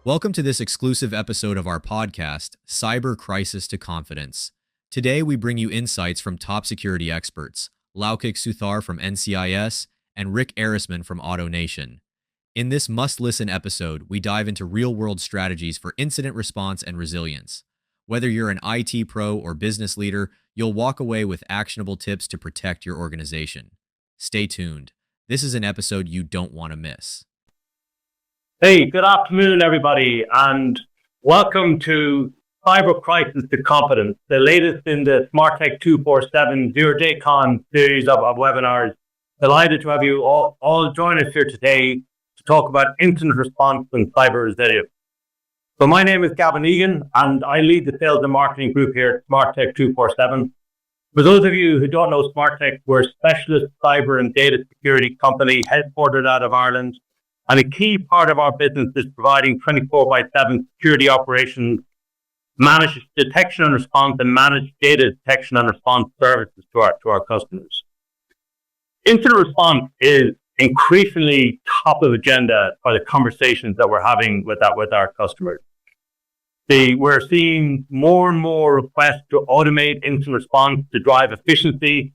Welcome to this exclusive episode of our podcast, Cyber Crisis to Confidence. Today, we bring you insights from top security experts, Laukik Suthar from NCIS and Rick Erisman from Autonation. In this must-listen episode, we dive into real-world strategies for incident response and resilience. Whether you're an IT pro or business leader, you'll walk away with actionable tips to protect your organization. Stay tuned. This is an episode you don't want to miss. Hey, good afternoon, everybody, and welcome to Cyber Crisis to Confidence, the latest in the SmartTech 247 Zero-Day Con series of webinars. Delighted to have you all join us here today to talk about incident response and cyber resilience. So my name is Gavin Egan, and I lead the sales and marketing group here at SmartTech 247. For those of you who don't know SmartTech, we're a specialist cyber and data security company headquartered out of Ireland. And a key part of our business is providing 24/7 security operations, managed detection and response, and managed data detection and response services to our customers. Incident response is increasingly top of agenda for the conversations that we're having with our customers. We're seeing more and more requests to automate incident response to drive efficiency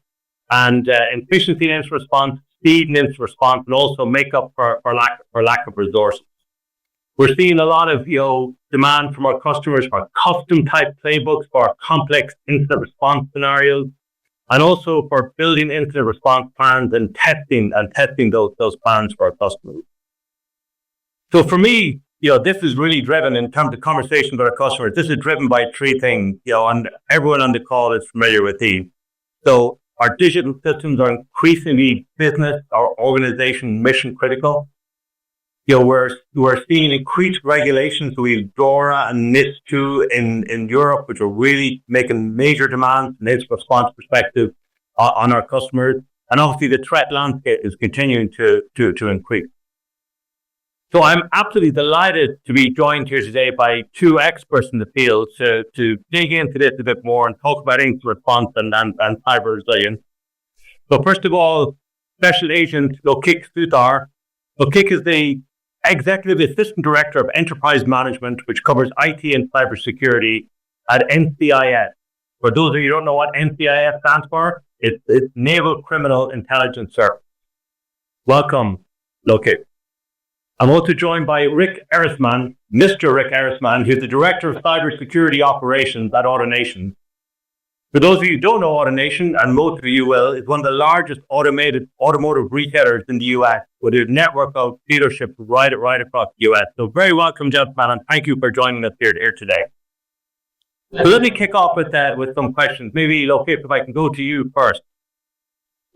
and efficiency in incident response, speed in incident response, and also make up for lack of resources. We're seeing a lot of demand from our customers for custom type playbooks for complex incident response scenarios, and also for building incident response plans and testing those plans for our customers. So for me, this is really driven in terms of conversation with our customers. This is driven by three things, and everyone on the call is familiar with these. So our digital systems are increasingly business or organization mission critical. We're seeing increased regulations. We have DORA and NIS2 in Europe, which are really making major demands from its response perspective on our customers. And obviously the threat landscape is continuing to increase. So I'm absolutely delighted to be joined here today by two experts in the field to dig into this a bit more and talk about incident response and cyber resilience. So first of all, Special Agent Laukik Suthar. Laukik is the Executive Assistant Director of Enterprise Management, which covers IT and cybersecurity at NCIS. For those of you who don't know what NCIS stands for, it's Naval Criminal Intelligence Service. Welcome, Laukik. I'm also joined by Rick Erisman, Mr. Rick Erisman, who's the Director of Cybersecurity Operations at Autonation. For those of you who don't know Autonation, and most of you will, it's one of the largest automotive retailers in the US with a network of dealerships right across the US. So very welcome, gentlemen, and thank you for joining us here today. So let me kick off with some questions. Maybe, Laukik, if I can go to you first.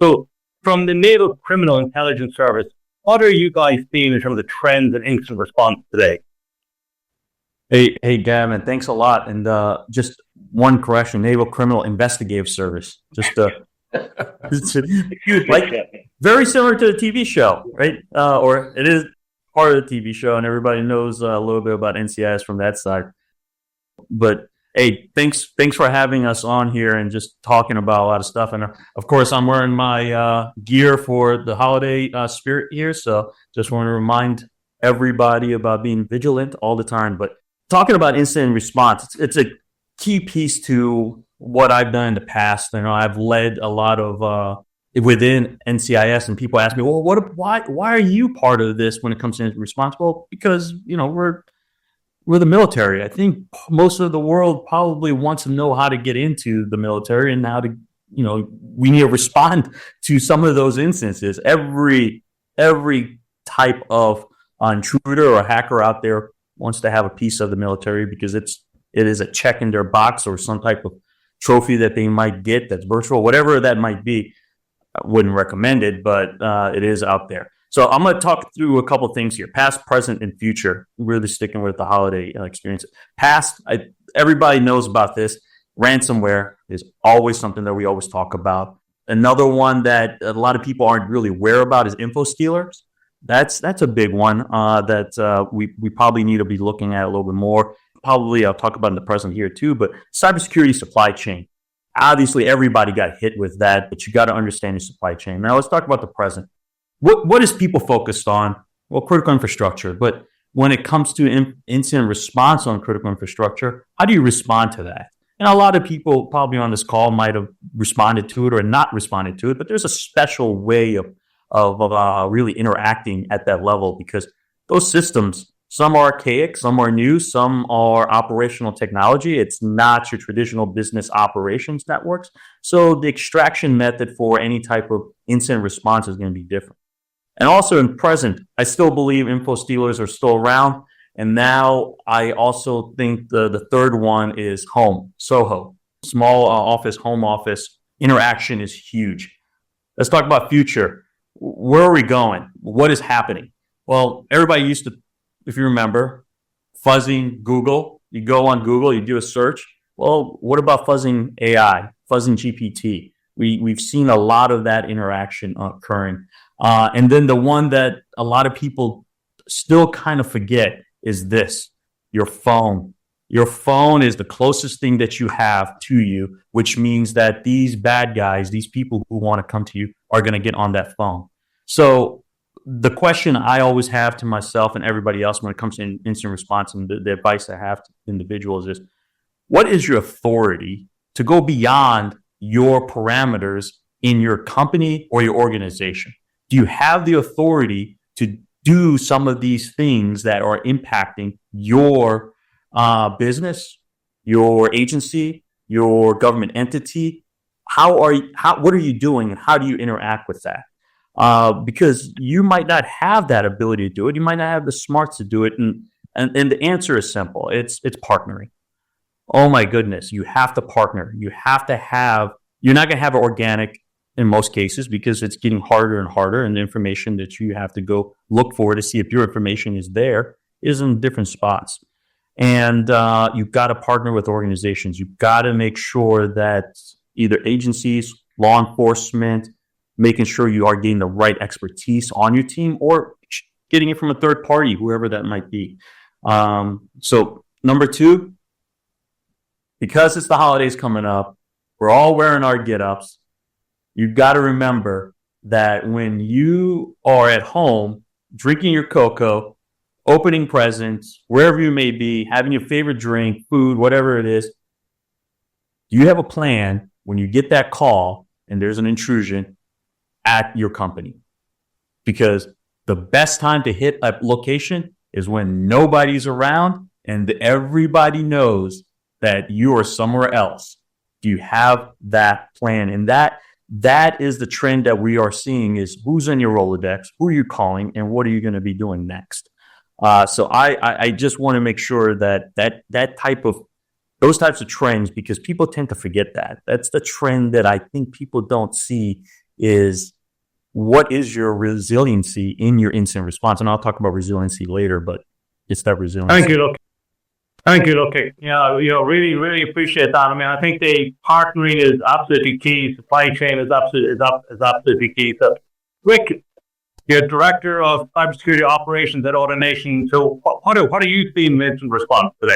So from the Naval Criminal Intelligence Service, what are you guys seeing in terms of trends and incident response today? Hey, Gavin, thanks a lot. And just one correction: Naval Criminal Investigative Service. Just like very similar to the TV show, right? Or it is part of the TV show, and everybody knows a little bit about NCIS from that side. But hey, thanks for having us on here and just talking about a lot of stuff. And of course, I'm wearing my gear for the holiday spirit here. So just want to remind everybody about being vigilant all the time. But talking about incident response, it's a key piece to what I've done in the past. I've led a lot of within NCIS, and people ask me, well, why are you part of this when it comes to incident response? Well, because we're the military. I think most of the world probably wants to know how to get into the military and how to, we need to respond to some of those instances. Every type of intruder or hacker out there wants to have a piece of the military because it is a check in their box or some type of trophy that they might get that's virtual, whatever that might be. I wouldn't recommend it, but it is out there. So I'm going to talk through a couple of things here, past, present, and future, really sticking with the holiday experience. Past, everybody knows about this. Ransomware is always something that we always talk about. Another one that a lot of people aren't really aware about is info stealers. That's a big one that we probably need to be looking at a little bit more. Probably I'll talk about in the present here too, but cybersecurity supply chain. Obviously, everybody got hit with that, but you got to understand your supply chain. Now, let's talk about the present. What is people focused on? Well, critical infrastructure, but when it comes to incident response on critical infrastructure, how do you respond to that? And a lot of people probably on this call might have responded to it or not responded to it, but there's a special way of really interacting at that level, because those systems, some are archaic, some are new, some are operational technology. It's not your traditional business operations networks. So the extraction method for any type of incident response is going to be different. And also in present, I still believe info stealers are still around. And now I also think the third one is home, SOHO, small office, home office. Interaction is huge. Let's talk about future. Where are we going? What is happening? Well, everybody used to, if you remember, fuzzing Google. You go on Google, you do a search. Well, what about fuzzing AI, fuzzing GPT? We've seen a lot of that interaction occurring. And then the one that a lot of people still kind of forget is this: your phone. Your phone is the closest thing that you have to you, which means that these bad guys, these people who want to come to you, are going to get on that phone. So the question I always have to myself and everybody else when it comes to instant response, and the advice I have to individuals is, what is your authority to go beyond your parameters in your company or your organization? Do you have the authority to do some of these things that are impacting your business, your agency, your government entity? What are you doing, and how do you interact with that? Because you might not have that ability to do it. You might not have the smarts to do it. And the answer is simple. It's partnering. Oh my goodness. You have to partner. You're not going to have it organic in most cases, because it's getting harder and harder. And the information that you have to go look for to see if your information is there is in different spots. And you've got to partner with organizations. You've got to make sure that either agencies, law enforcement, making sure you are getting the right expertise on your team, or getting it from a third party, whoever that might be. So number 2, because it's the holidays coming up, we're all wearing our get-ups. You've got to remember that when you are at home, drinking your cocoa, opening presents, wherever you may be, having your favorite drink, food, whatever it is, do you have a plan when you get that call and there's an intrusion at your company? Because the best time to hit a location is when nobody's around and everybody knows that you are somewhere else. Do you have that plan? And that is the trend that we are seeing, is who's in your Rolodex, who are you calling, and what are you going to be doing next? So I just want to make sure that those types of trends, because people tend to forget that. That's the trend that I think people don't see, is what is your resiliency in your incident response? And I'll talk about resiliency later, but it's that resiliency. Thank you, Laukik. Yeah, really, really appreciate that. I mean, I think the partnering is absolutely key. Supply chain is absolutely key. So, Rick, you're Director of Cybersecurity Operations at Autonation. So what are you seeing in incident response today?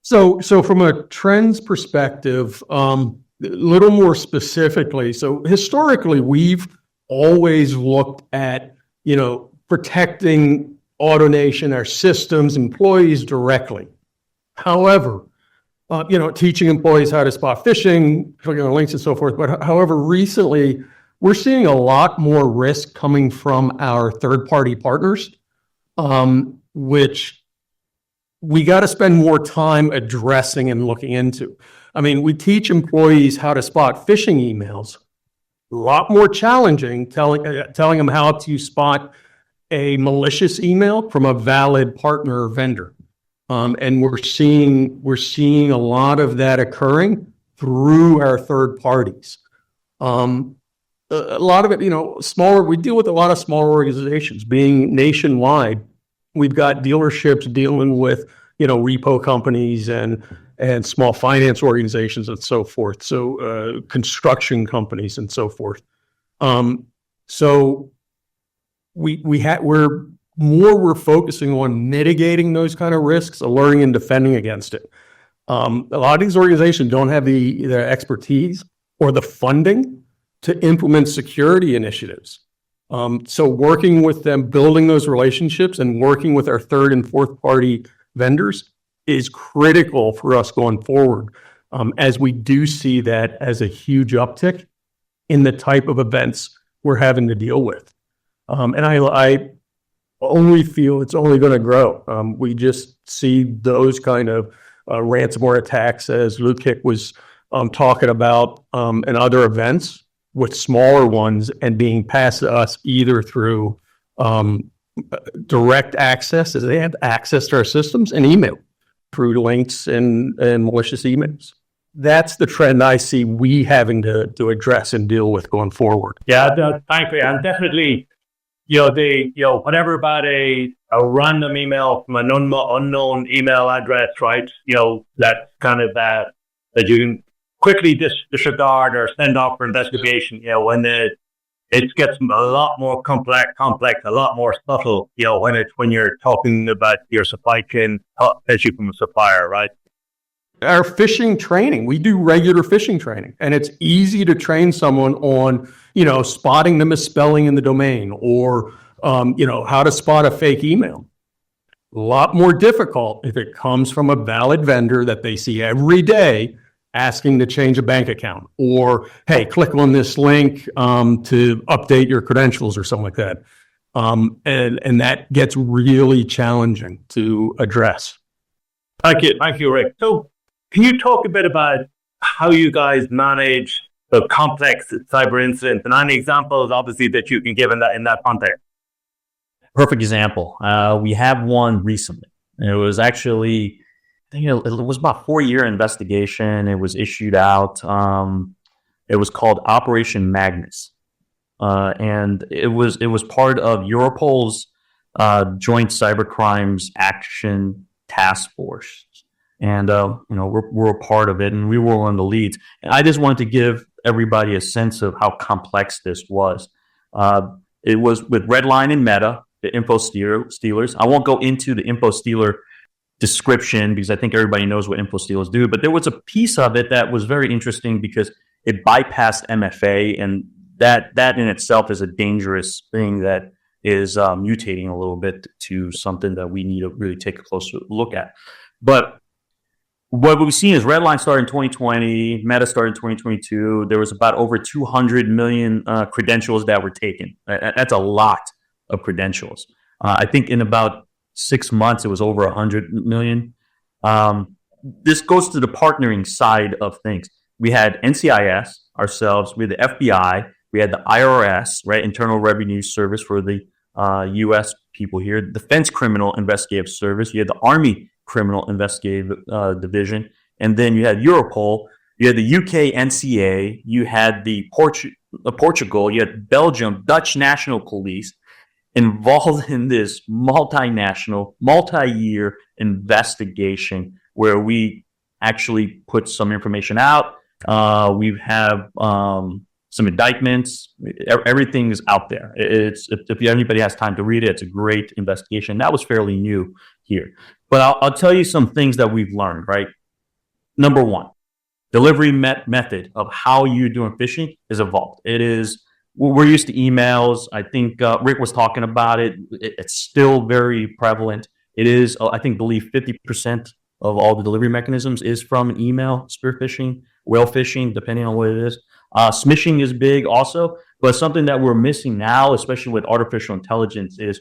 So from a trends perspective, a little more specifically, so historically, we've always looked at, protecting Autonation, our systems, employees directly. However, teaching employees how to spot phishing, clicking on links and so forth. But however, recently, we're seeing a lot more risk coming from our third-party partners, which we got to spend more time addressing and looking into. I mean, we teach employees how to spot phishing emails. A lot more challenging telling them how to spot a malicious email from a valid partner or vendor. And we're seeing a lot of that occurring through our third parties. A lot of it, smaller. We deal with a lot of smaller organizations. Being nationwide, we've got dealerships dealing with repo companies and small finance organizations and so forth. So construction companies and so forth. So we're focusing on mitigating those kind of risks, alerting and defending against it. A lot of these organizations don't have the expertise or the funding to implement security initiatives. So working with them, building those relationships and working with our third and fourth party vendors is critical for us going forward, as we do see that as a huge uptick in the type of events we're having to deal with. And I only feel it's only going to grow. We just see those kind of ransomware attacks, as Laukik was talking about, and other events with smaller ones and being passed to us either through direct access, as they have access to our systems, and email through links and malicious emails. That's the trend I see we having to address and deal with going forward. Yeah, thank you. And definitely, whatever about a random email from an unknown email address, right? That's kind of that you can quickly disregard or send off for investigation. When it gets a lot more complex, a lot more subtle. When you're talking about your supply chain, especially from a supplier, right? Our phishing training, we do regular phishing training, and it's easy to train someone on, spotting the misspelling in the domain or, how to spot a fake email. A lot more difficult if it comes from a valid vendor that they see every day asking to change a bank account, or, hey, click on this link to update your credentials or something like that. And that gets really challenging to address. Thank you, Rick. So can you talk a bit about how you guys manage the complex cyber incidents, and any examples, obviously, that you can give in that context? Perfect example. We have one recently. It was actually, I think it was about a 4-year investigation. It was issued out. It was called Operation Magnus, and it was part of Europol's Joint Cybercrimes Action Task Force. And, we're a part of it, and we were one of the leads. And I just wanted to give everybody a sense of how complex this was. It was with Redline and Meta, the info stealers. I won't go into the info stealer description because I think everybody knows what info stealers do, but there was a piece of it that was very interesting because it bypassed MFA, and that in itself is a dangerous thing that is mutating a little bit to something that we need to really take a closer look at. But what we've seen is Redline started in 2020, Meta started in 2022. There was about over 200 million credentials that were taken. That's a lot of credentials. I think in about 6 months, it was over 100 million. This goes to the partnering side of things. We had NCIS ourselves, we had the FBI, we had the IRS, right, Internal Revenue Service for the U.S. people here, Defense Criminal Investigative Service, you had the Army Criminal Investigative Division, and then you had Europol, you had the UK NCA, you had the Portugal, you had Belgium, Dutch National Police involved in this multinational, multi-year investigation where we actually put some information out. We have some indictments. Everything is out there. If anybody has time to read it, it's a great investigation. That was fairly new here. But I'll tell you some things that we've learned, right? Number one, delivery method of how you're doing phishing is evolved. We're used to emails. I think Rick was talking about it. It's still very prevalent. It is, I believe 50% of all the delivery mechanisms is from an email, spear phishing, whale phishing, depending on what it is. Smishing is big also, but something that we're missing now, especially with artificial intelligence, is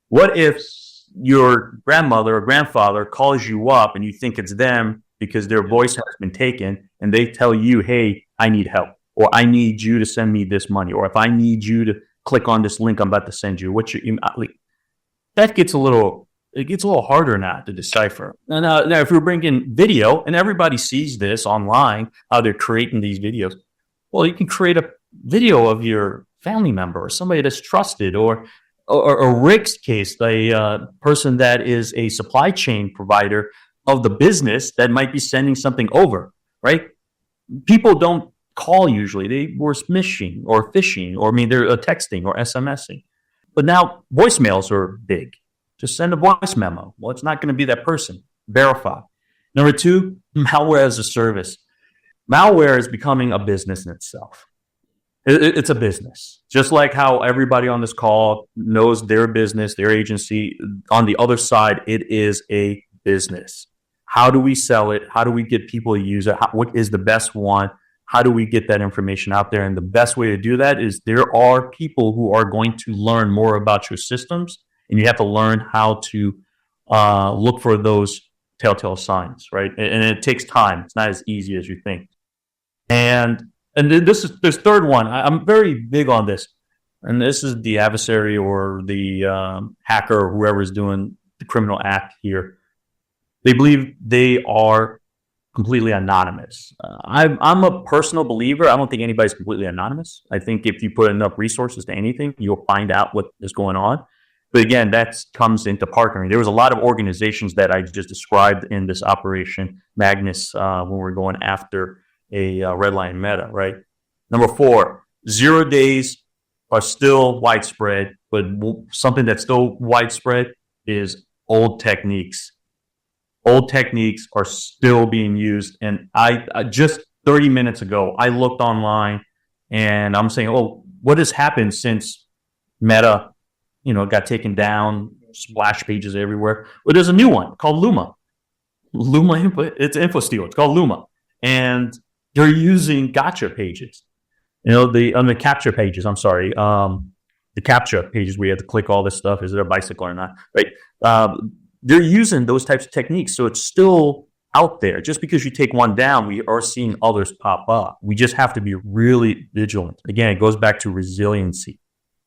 what if your grandmother or grandfather calls you up and you think it's them because their voice has been taken, and they tell you, hey, I need help, or I need you to send me this money, or if I need you to click on this link I'm about to send you, what's your email? That gets a little harder now to decipher. Now, if we're bringing video, and everybody sees this online, how they're creating these videos, well, you can create a video of your family member or somebody that's trusted, or Rick's case, a person that is a supply chain provider of the business that might be sending something over, right? People don't call usually. They were smishing or phishing, or they're texting or SMSing. But now voicemails are big. Just send a voice memo. Well, it's not going to be that person. Verify. Number two, malware as a service. Malware is becoming a business in itself. It's a business. Just like how everybody on this call knows their business, their agency. On the other side, it is a business. How do we sell it? How do we get people to use it? What is the best one? How do we get that information out there? And the best way to do that is there are people who are going to learn more about your systems, and you have to learn how to look for those telltale signs, right? And it takes time. It's not as easy as you think. And then this third one. I'm very big on this, and this is the adversary or the hacker or whoever is doing the criminal act here. They believe they are completely anonymous. I'm a personal believer. I don't think anybody's completely anonymous. I think if you put enough resources to anything, you'll find out what is going on. But again, that comes into partnering. There was a lot of organizations that I just described in this Operation Magnus when we're going after a red line Meta, right? Number 4, 0 days are still widespread, but something that's still widespread is old techniques. Old techniques are still being used. And I just 30 minutes ago, I looked online and I'm saying, oh, what has happened since Meta, got taken down, splash pages everywhere? Well, there's a new one called Luma. It's InfoSteal. It's called Luma. And they're using gotcha pages. The capture pages, I'm sorry. The capture pages where you have to click all this stuff. Is it a bicycle or not? Right. They're using those types of techniques. So it's still out there. Just because you take one down, we are seeing others pop up. We just have to be really vigilant. Again, it goes back to resiliency.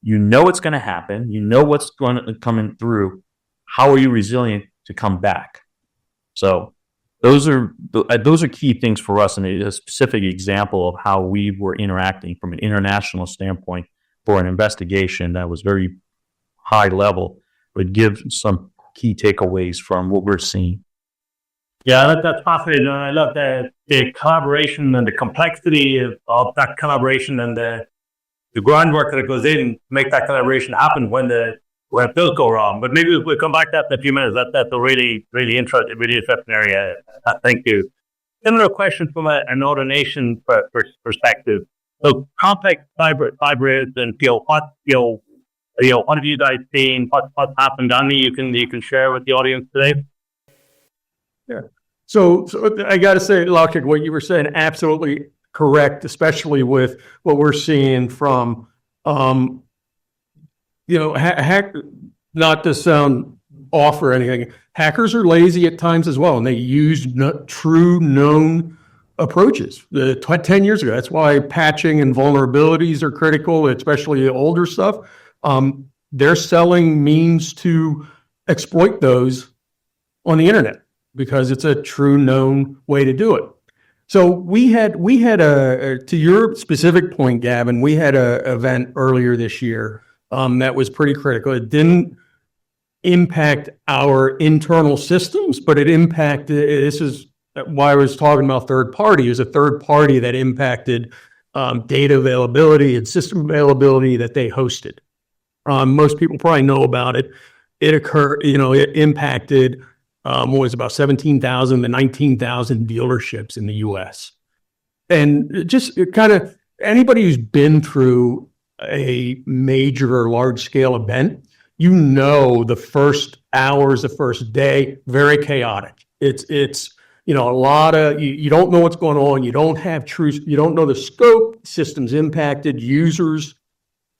You know it's going to happen. You know what's going to come through. How are you resilient to come back? So those are key things for us, and a specific example of how we were interacting from an international standpoint for an investigation that was very high level, but give some key takeaways from what we're seeing. Yeah, that's fascinating. And I love the collaboration and the complexity of that collaboration and the groundwork that goes in to make that collaboration happen when it does go wrong. But maybe we'll come back to that in a few minutes. That's a really interesting area. Thank you. Another question from an Autonation perspective. So complex cyber and what have you guys seen? What's happened? Andy, you can share with the audience today. Yeah. So I got to say, Laukik, what you were saying, absolutely correct, especially with what we're seeing from, not to sound off or anything, hackers are lazy at times as well, and they use true known approaches. 10 years ago, that's why patching and vulnerabilities are critical, especially the older stuff. They're selling means to exploit those on the internet because it's a true known way to do it. So we had to your specific point, Gavin, we had an event earlier this year that was pretty critical. It didn't impact our internal systems, but it impacted, this is why I was talking about third party. It was a third party that impacted data availability and system availability that they hosted. Most people probably know about it. It impacted was about 17,000 to 19,000 dealerships in the U.S. And just kind of anybody who's been through a major or large scale event, the first hours, the first day, very chaotic. It's a lot of, you don't know what's going on. You don't have truth. You don't know the scope, systems impacted, users.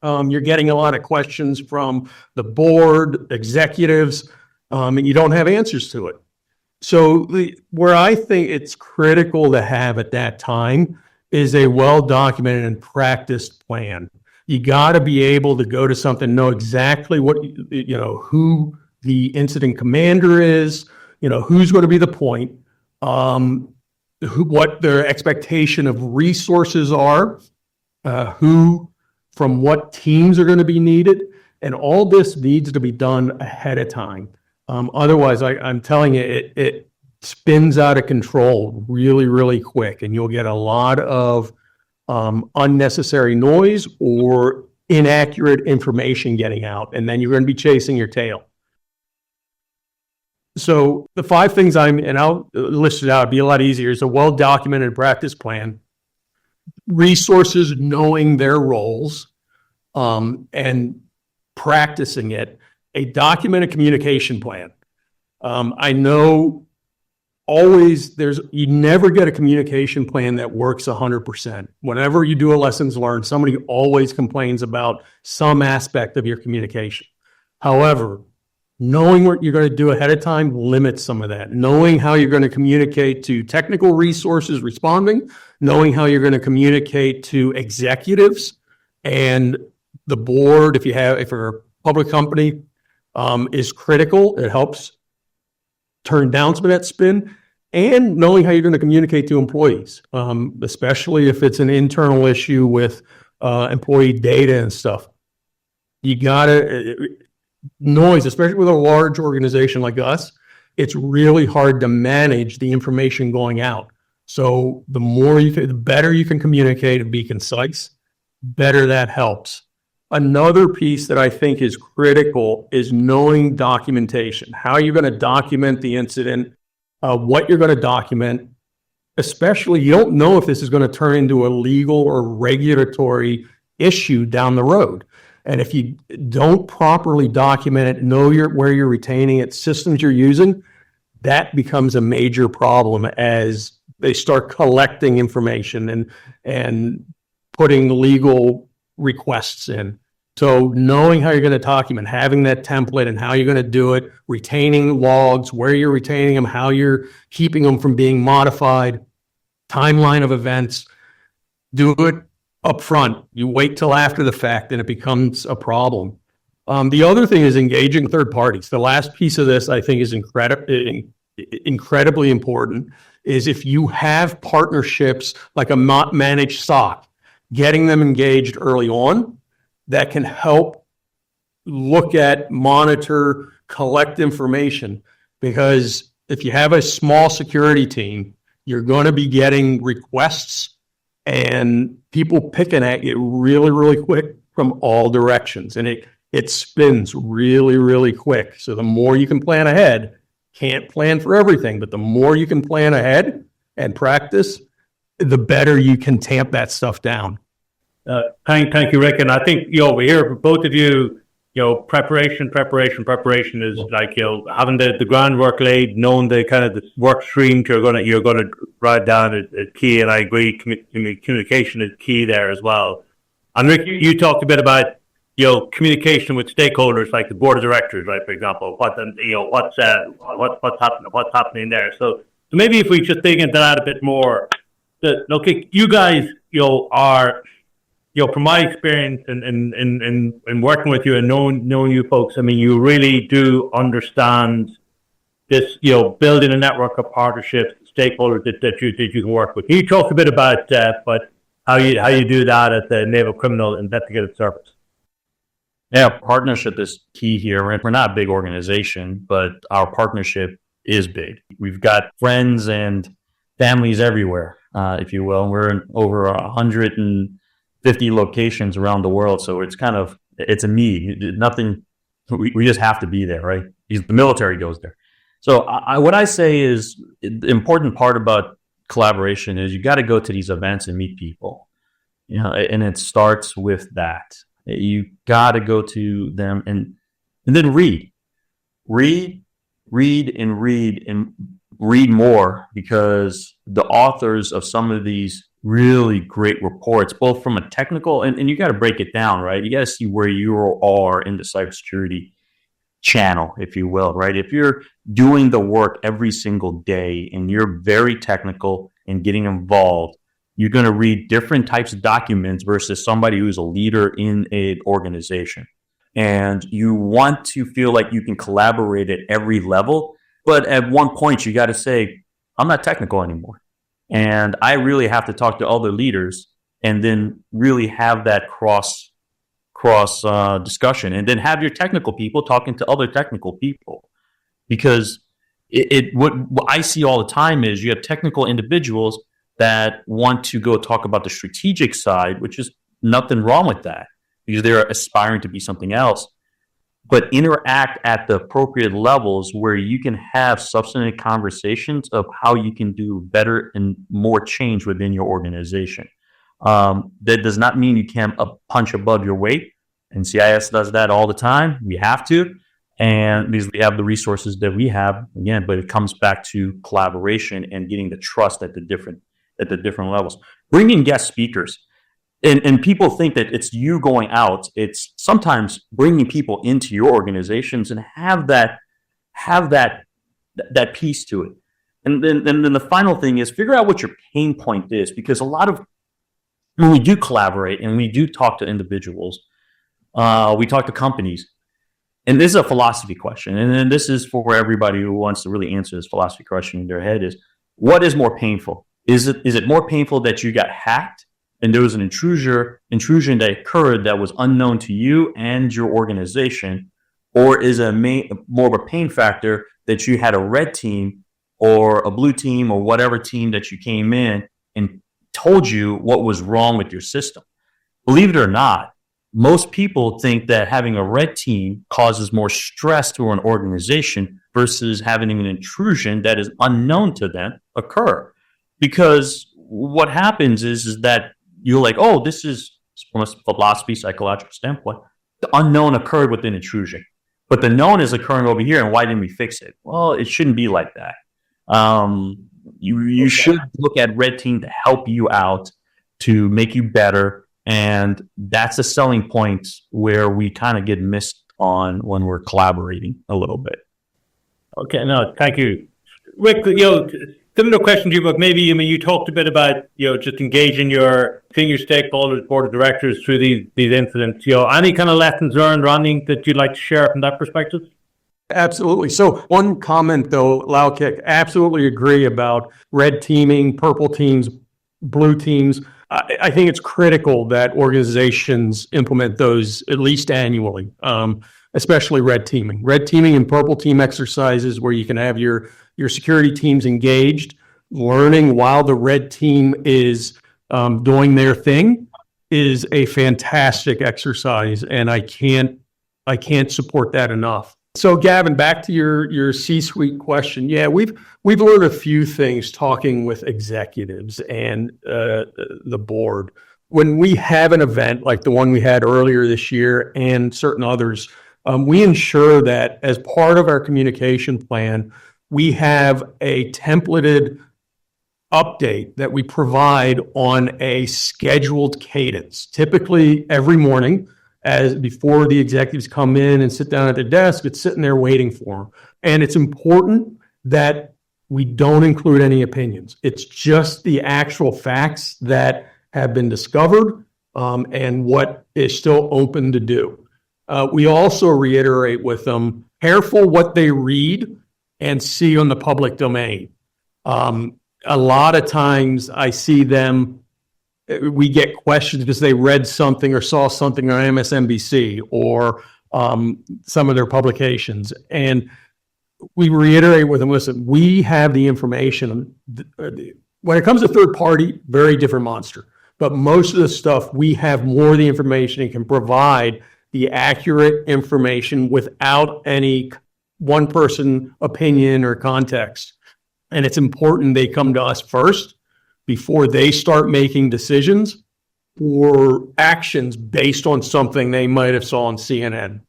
You're getting a lot of questions from the board, executives, and you don't have answers to it. So where I think it's critical to have at that time is a well-documented and practiced plan. You got to be able to go to something, know exactly what, who the incident commander is, who's going to be the point, what their expectation of resources are, from what teams are going to be needed. And all this needs to be done ahead of time. Otherwise, I'm telling you, it spins out of control really, really quick. And you'll get a lot of unnecessary noise or inaccurate information getting out. And then you're going to be chasing your tail. So the 5 things I'll list it out, it'd be a lot easier. It's a well-documented practice plan. resources knowing their roles, and practicing it, a documented communication plan. I know always you never get a communication plan that works 100%. Whenever you do a lessons learned, somebody always complains about some aspect of your communication. However, knowing what you're going to do ahead of time limits some of that. Knowing how you're going to communicate to technical resources responding, knowing how you're going to communicate to executives and the board, if you're a public company, is critical. It helps turn down some of that spin, and knowing how you're going to communicate to employees, especially if it's an internal issue with employee data and stuff. You gotta noise, especially with a large organization like us. It's really hard to manage the information going out. So the better you can communicate and be concise, better that helps. Another piece that I think is critical is knowing documentation. How you're going to document the incident, what you're going to document, especially you don't know if this is going to turn into a legal or regulatory issue down the road. And if you don't properly document it, know where you're retaining it, systems you're using, that becomes a major problem as they start collecting information and putting legal requests in. So knowing how you're going to document, having that template and how you're going to do it, retaining logs, where you're retaining them, how you're keeping them from being modified, timeline of events, do it up front. You wait till after the fact and it becomes a problem. The other thing is engaging third parties. The last piece of this I think is incredibly important is if you have partnerships like a managed SOC, getting them engaged early on, that can help look at, monitor, collect information. Because if you have a small security team, you're going to be getting requests and people picking at you really, really quick from all directions. And it spins really, really quick. So the more you can plan ahead, can't plan for everything, but the more you can plan ahead and practice, the better you can tamp that stuff down. Thank you, Rick. And I think, we hear from both of you, preparation is like, having the groundwork laid, knowing the kind of the work stream you're going to write down is key. And I agree, communication is key there as well. And Rick, you talked a bit about, communication with stakeholders like the board of directors, right? For example, what's happening there. So maybe if we just dig into that a bit more, you guys, are, from my experience in working with you and knowing you folks, I mean, you really do understand this, building a network of partnerships, stakeholders that you can work with. Can you talk a bit about how you do that at the Naval Criminal Investigative Service? Yeah, partnership is key here. We're not a big organization, but our partnership is big. We've got friends and families everywhere, if you will. We're in over 150 locations around the world, so it's a need. Nothing. We just have to be there, right? The military goes there. So what I say is the important part about collaboration is you got to go to these events and meet people, and it starts with that. You got to go to them and then read more, because the authors of some of these really great reports, both from a technical and you got to break it down, right? You got to see where you are in the cybersecurity channel, if you will, right? If you're doing the work every single day and you're very technical and getting involved, you're going to read different types of documents versus somebody who's a leader in an organization. And you want to feel like you can collaborate at every level. But at one point, you got to say, I'm not technical anymore. And I really have to talk to other leaders and then really have that cross discussion. And then have your technical people talking to other technical people. Because what I see all the time is you have technical individuals that want to go talk about the strategic side, which is nothing wrong with that because they're aspiring to be something else, but interact at the appropriate levels where you can have substantive conversations of how you can do better and more change within your organization. That does not mean you can't punch above your weight. NCIS does that all the time. We have to, and because we have the resources that we have, again, but it comes back to collaboration and getting the trust at the different levels. Bringing guest speakers. And people think that it's you going out. It's sometimes bringing people into your organizations and have that piece to it. And then the final thing is figure out what your pain point is, because a lot of when we do collaborate and we do talk to individuals, we talk to companies, and this is a philosophy question. And then this is for everybody who wants to really answer this philosophy question in their head: is what is more painful? Is it more painful that you got hacked and there was an intrusion that occurred that was unknown to you and your organization, or is it more of a pain factor that you had a red team or a blue team or whatever team that you came in and told you what was wrong with your system? Believe it or not, most people think that having a red team causes more stress to an organization versus having an intrusion that is unknown to them occur. Because what happens is that you're like, oh, this is from a philosophy, psychological standpoint, the unknown occurred with an intrusion, but the known is occurring over here, and why didn't we fix it? Well, it shouldn't be like that. You should look at red team to help you out, to make you better, and that's a selling point where we kind of get missed on when we're collaborating a little bit. Okay, no, thank you, Rick. Similar question to you, but maybe you talked a bit about just engaging your senior stakeholders, board of directors through these incidents. Any kind of lessons learned or anything that you'd like to share from that perspective? Absolutely. So one comment though, Laukik, absolutely agree about red teaming, purple teams, blue teams. I think it's critical that organizations implement those at least annually, especially red teaming. Red teaming and purple team exercises where you can have your security teams engaged, learning while the red team is doing their thing is a fantastic exercise, and I can't support that enough. So, Gavin, back to your C-suite question. Yeah, we've learned a few things talking with executives and the board. When we have an event like the one we had earlier this year and certain others, we ensure that as part of our communication plan, we have a templated update that we provide on a scheduled cadence, typically every morning. As before the executives come in and sit down at their desk, it's sitting there waiting for them. And it's important that we don't include any opinions. It's just the actual facts that have been discovered and what is still open to do. We also reiterate with them, careful what they read and see on the public domain. A lot of times I see them, we get questions because they read something or saw something on MSNBC or some of their publications. And we reiterate with them, listen, we have the information. When it comes to third party, very different monster. But most of the stuff, we have more of the information and can provide the accurate information without any one person opinion or context. And it's important they come to us first before they start making decisions or actions based on something they might have saw on CNN.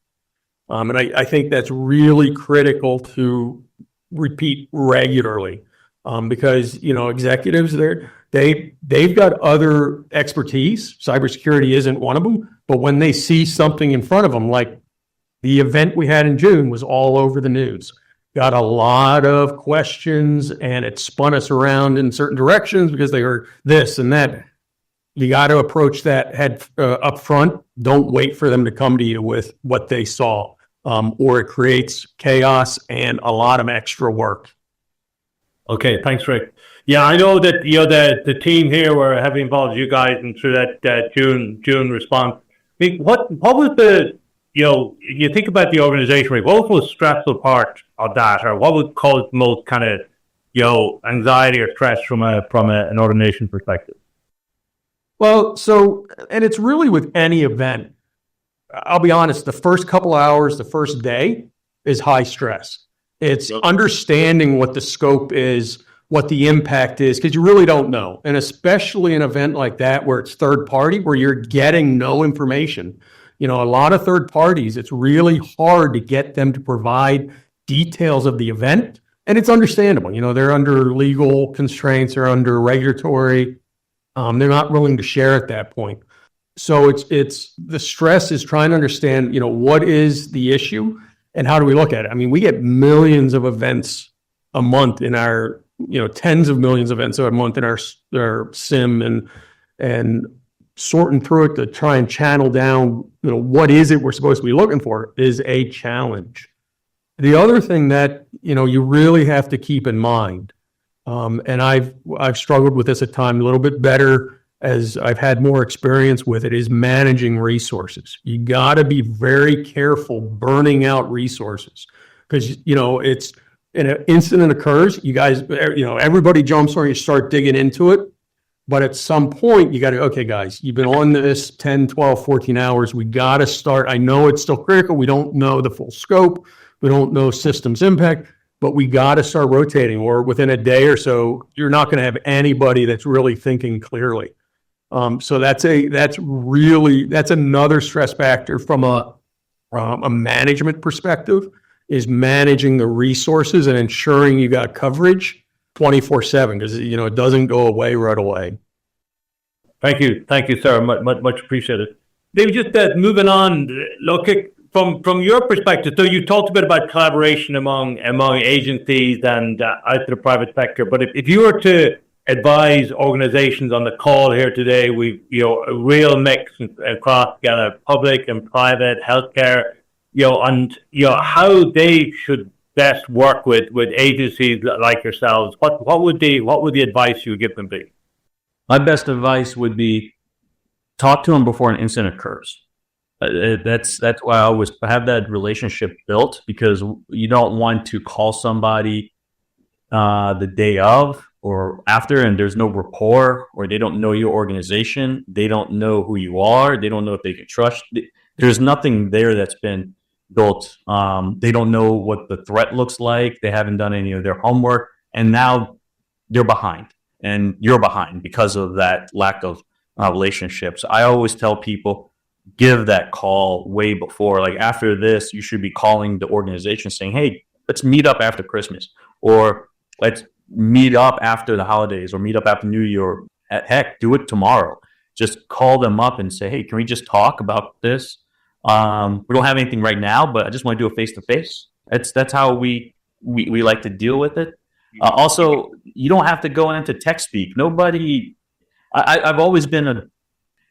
And I think that's really critical to repeat regularly because, executives, they've got other expertise. Cybersecurity isn't one of them. But when they see something in front of them, like the event we had in June was all over the news, got a lot of questions, and it spun us around in certain directions because they heard this and that. You got to approach that head up front. Don't wait for them to come to you with what they saw, or it creates chaos and a lot of extra work. Okay, thanks, Rick. Yeah, I know that the team here were heavily involved with you guys and through that June response. I mean, what was the you think about the organization, Rick, what was the most stressful part of that, or what would cause the most kind of anxiety or stress from an organization perspective? Well, and it's really with any event. I'll be honest, the first couple hours, the first day is high stress. It's understanding what the scope is what the impact is, because you really don't know. And especially an event like that where it's third party, where you're getting no information. A lot of third parties, it's really hard to get them to provide details of the event. And it's understandable. They're under legal constraints or under regulatory. They're not willing to share at that point. So it's the stress is trying to understand, what is the issue and how do we look at it? I mean, we get millions of events a month in our, tens of millions of events a month in our SIM, and sorting through it to try and channel down, what is it we're supposed to be looking for is a challenge. The other thing that, you really have to keep in mind, and I've struggled with this at times a little bit better as I've had more experience with it, is managing resources. You got to be very careful burning out resources, because, it's an incident occurs, you guys, everybody jumps on, you start digging into it. But at some point, you got to, okay, guys, you've been on this 10, 12, 14 hours. We got to start. I know it's still critical. We don't know the full scope. We don't know systems impact, but we got to start rotating, or within a day or so, you're not going to have anybody that's really thinking clearly. So that's another stress factor from a management perspective, is managing the resources and ensuring you got coverage 24/7, because it doesn't go away right away. Thank you, sir. Much appreciated. David, just moving on, Laukik, from your perspective, so you talked a bit about collaboration among agencies and out to the private sector. But if you were to advise organizations on the call here today, we a real mix across public and private healthcare, and how they should best work with agencies like yourselves. What would the advice you would give them be? My best advice would be talk to them before an incident occurs. That's why I always have that relationship built, because you don't want to call somebody the day of or after and there's no rapport, or they don't know your organization, they don't know who you are, they don't know if they can trust. There's nothing there that's been built. They don't know what the threat looks like. They haven't done any of their homework, and now they're behind, and you're behind because of that lack of relationships. I always tell people, give that call way before. Like after this, you should be calling the organization saying, hey, let's meet up after Christmas, or let's meet up after the holidays, or meet up after New Year. Heck, do it tomorrow. Just call them up and say, hey, can we just talk about this? We don't have anything right now, but I just want to do a face-to-face. That's how we like to deal with it. Also, you don't have to go into tech speak. Nobody, I've always been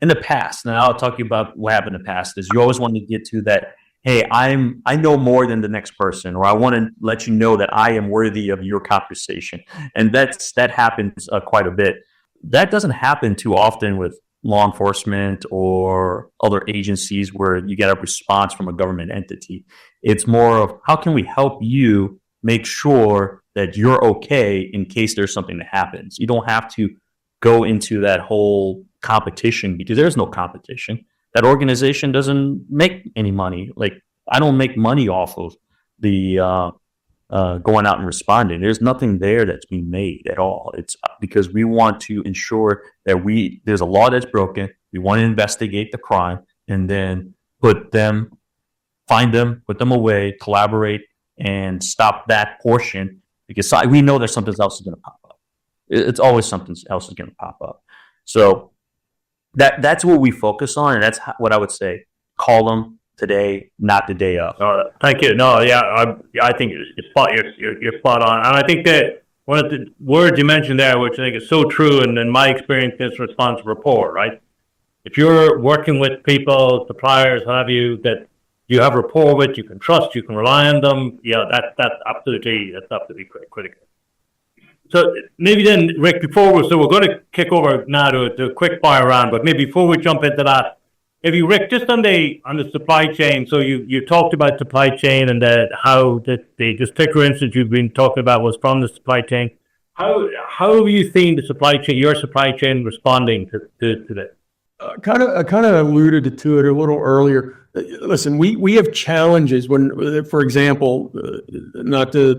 in the past, and I'll talk to you about what happened in the past, is you always want to get to that, hey, I know more than the next person, or I want to let you know that I am worthy of your conversation. And that happens quite a bit. That doesn't happen too often with law enforcement or other agencies where you get a response from a government entity. It's more of, how can we help you make sure that you're okay in case there's something that happens? You don't have to go into that whole competition, because there's no competition. That organization doesn't make any money. Like, I don't make money off of the going out and responding. There's nothing there that's being made at all. It's because we want to ensure that there's a law that's broken. We want to investigate the crime and then find them, put them away, collaborate, and stop that portion, because we know that something else is going to pop up. It's always something else is going to pop up. So that's what we focus on, and that's what I would say. Call them today, not the day of. Thank you. No, yeah, I think you're spot on, and I think that one of the words you mentioned there, which I think is so true, and in my experience, is response rapport. Right? If you're working with people, suppliers, what have you, that you have rapport with, you can trust, you can rely on them. Yeah, that's absolutely critical. So maybe then, Rick, we're going to kick over now to a quick fire round, but maybe before we jump into that, maybe Rick, just on the supply chain. So you talked about supply chain and how the particular instance you've been talking about was from the supply chain. How have you seen your supply chain responding to this? I kind of alluded to it a little earlier. Listen, we have challenges when, for example, not to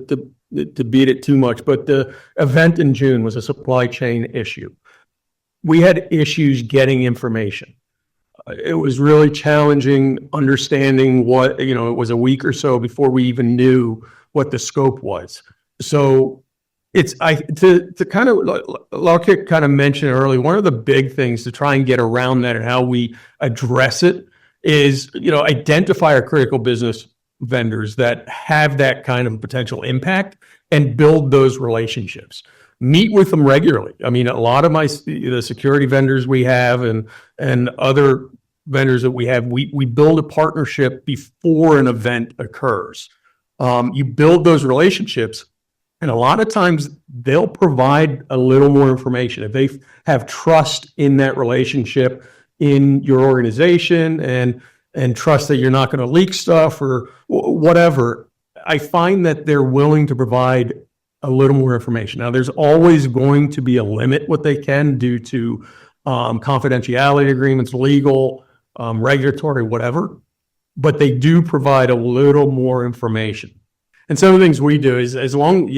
beat it too much, but the event in June was a supply chain issue. We had issues getting information. It was really challenging understanding what, it was a week or so before we even knew what the scope was. So to kind of, Laukik kind of mentioned earlier, one of the big things to try and get around that and how we address it is, identify our critical business vendors that have that kind of potential impact and build those relationships. Meet with them regularly. I mean, a lot of the security vendors we have and other vendors that we have, we build a partnership before an event occurs. You build those relationships, and a lot of times they'll provide a little more information. If they have trust in that relationship in your organization and trust that you're not going to leak stuff or whatever, I find that they're willing to provide a little more information. Now, there's always going to be a limit what they can due to confidentiality agreements, legal, regulatory, whatever, but they do provide a little more information. And some of the things we do is, as long,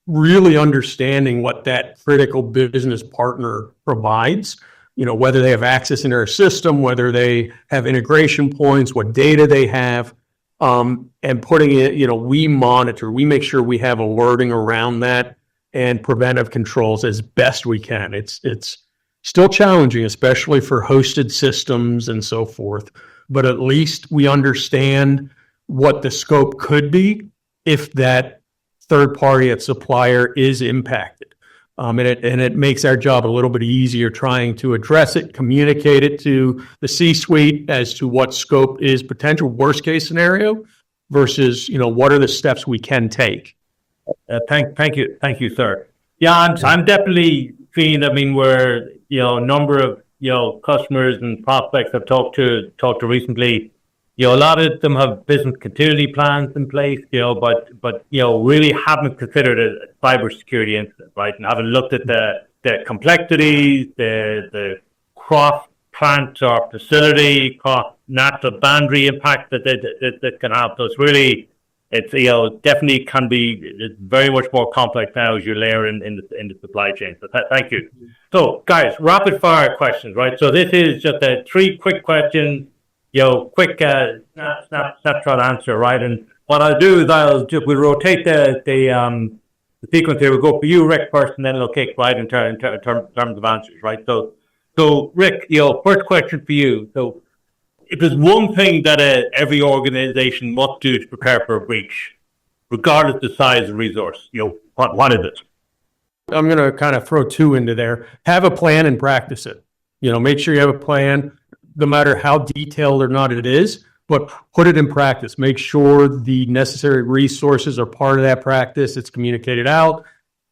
really understanding what that critical business partner provides, whether they have access into our system, whether they have integration points, what data they have, and putting it, we monitor, we make sure we have alerting around that and preventive controls as best we can. It's still challenging, especially for hosted systems and so forth, but at least we understand what the scope could be if that third party at supplier is impacted. And it makes our job a little bit easier trying to address it, communicate it to the C-suite as to what scope is potential worst case scenario versus, what are the steps we can take. Thank you, sir. Yeah, I'm definitely feeling. Where a number of customers and prospects I've talked to recently. A lot of them have business continuity plans in place, but really haven't considered a cybersecurity incident, right? And haven't looked at the complexities, the cross plant or facility, cross natural boundary impact that can have. So it's definitely can be. It's very much more complex now as you layer in the supply chain. So thank you. So guys, rapid fire questions, right? So this is just 3 quick questions. Quick snapshot answer, right? And what I'll do is we'll rotate the sequence here. We'll go for you, Rick, first, and then Laukik, right, in terms of answers, right? So Rick, first question for you. So, if there's one thing that every organization must do to prepare for a breach, regardless of the size of resource, what is it? I'm going to kind of throw 2 into there. Have a plan and practice it. Make sure you have a plan, no matter how detailed or not it is, but put it in practice. Make sure the necessary resources are part of that practice. It's communicated out,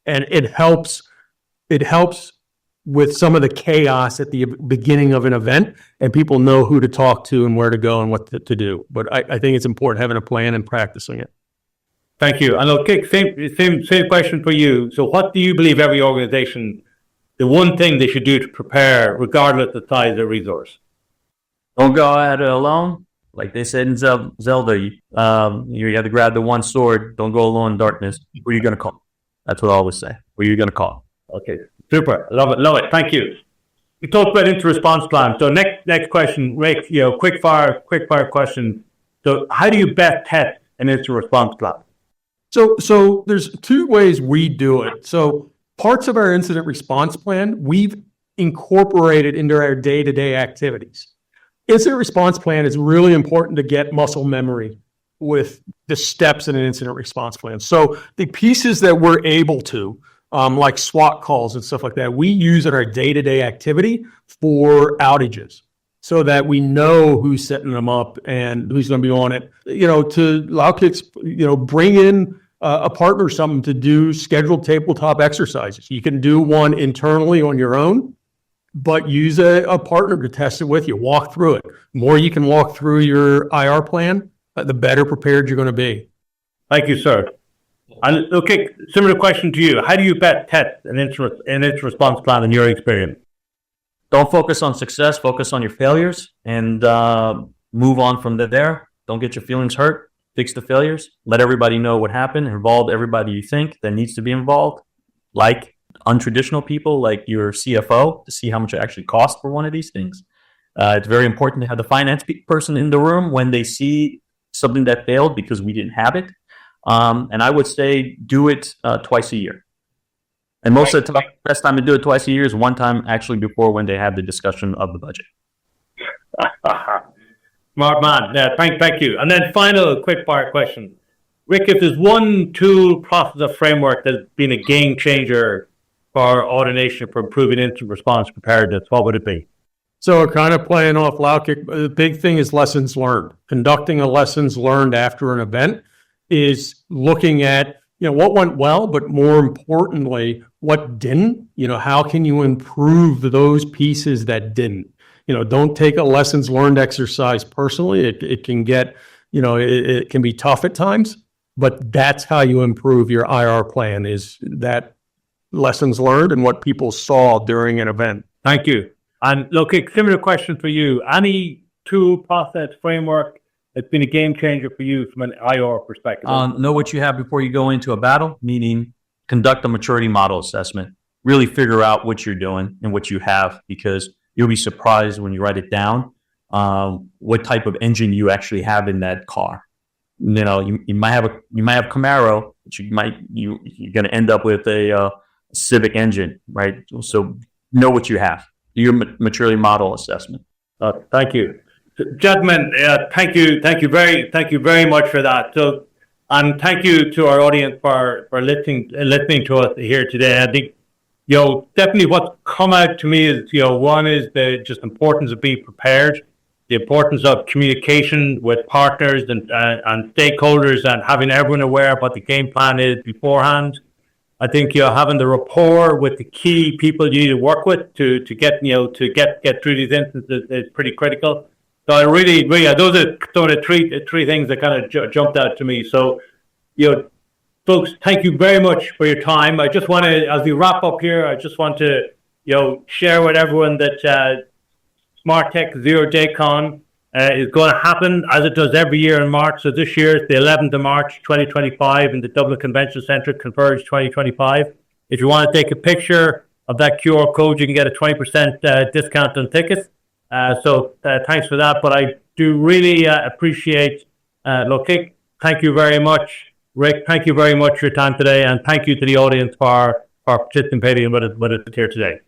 and it helps with some of the chaos at the beginning of an event, and people know who to talk to and where to go and what to do. But I think it's important having a plan and practicing it. Thank you. And Laukik, same question for you. So what do you believe every organization, the one thing they should do to prepare, regardless of the size of the resource? Don't go at it alone. Like they said in Zelda, you have to grab the one sword. Don't go alone in darkness. Who are you going to call? That's what I always say. Who are you going to call? Okay, super. Love it. Thank you. We talked about incident-response plan. So next question, Rick, quick fire question. So how do you best test an incident-response plan? So there's 2 ways we do it. So parts of our incident response plan, we've incorporated into our day-to-day activities. Incident response plan is really important to get muscle memory with the steps in an incident response plan. So the pieces that we're able to, like SWAT calls and stuff like that, we use in our day-to-day activity for outages so that we know who's setting them up and who's going to be on it. To Laukik's, bring in a partner or something to do scheduled tabletop exercises. You can do one internally on your own, but use a partner to test it with you. Walk through it. The more you can walk through your IR plan, the better prepared you're going to be. Thank you, sir. And okay, similar question to you. How do you best test an incident response plan in your experience? don't focus on success, focus on your failures, and move on from there. Don't get your feelings hurt. Fix the failures. Let everybody know what happened. Involve everybody you think that needs to be involved, like untraditional people, like your CFO, to see how much it actually costs for one of these things. It's very important to have the finance person in the room when they see something that failed because we didn't have it. And I would say do it twice a year. And most of the time, the best time to do it twice a year is one time actually before when they have the discussion of the budget. Smart man. Thank you. And then final quick fire question. Rick, if there's one tool, process, or framework that's been a game changer for Autonation for improving incident response preparedness, what would it be? So kind of playing off Laukik, the big thing is lessons learned. Conducting a lessons learned after an event is looking at, what went well, but more importantly, what didn't. How can you improve those pieces that didn't? Don't take a lessons learned exercise personally. It can get, it can be tough at times, but that's how you improve your IR plan, is that lessons learned and what people saw during an event. Thank you. And Laukik, similar question for you. Any tool, process, framework that's been a game changer for you from an IR perspective? Know what you have before you go into a battle, meaning conduct a maturity model assessment. Really figure out what you're doing and what you have, because you'll be surprised when you write it down what type of engine you actually have in that car. You might have Camaro, but you're going to end up with a Civic engine, right? So know what you have. Do your maturity model assessment. Thank you, gentlemen. Thank you very much for that. So, and thank you to our audience for listening to us here today. I think definitely what's come out to me is one is the just importance of being prepared, the importance of communication with partners and stakeholders, and having everyone aware of what the game plan is beforehand. I think having the rapport with the key people you need to work with to get through these instances is pretty critical. So I really those are sort of three things that kind of jumped out to me. So folks, thank you very much for your time. I just want to, as we wrap up here, I just want to share with everyone that Smart Tech Zero Day Con is going to happen as it does every year in March. So this year it's the 11th of March 2025 in the Dublin Convention Centre, Converge 2025. If you want to take a picture of that QR code, you can get a 20% discount on tickets. So thanks for that. But I do really appreciate Laukik. Thank you very much. Rick, thank you very much for your time today. And thank you to the audience for participating with us here today.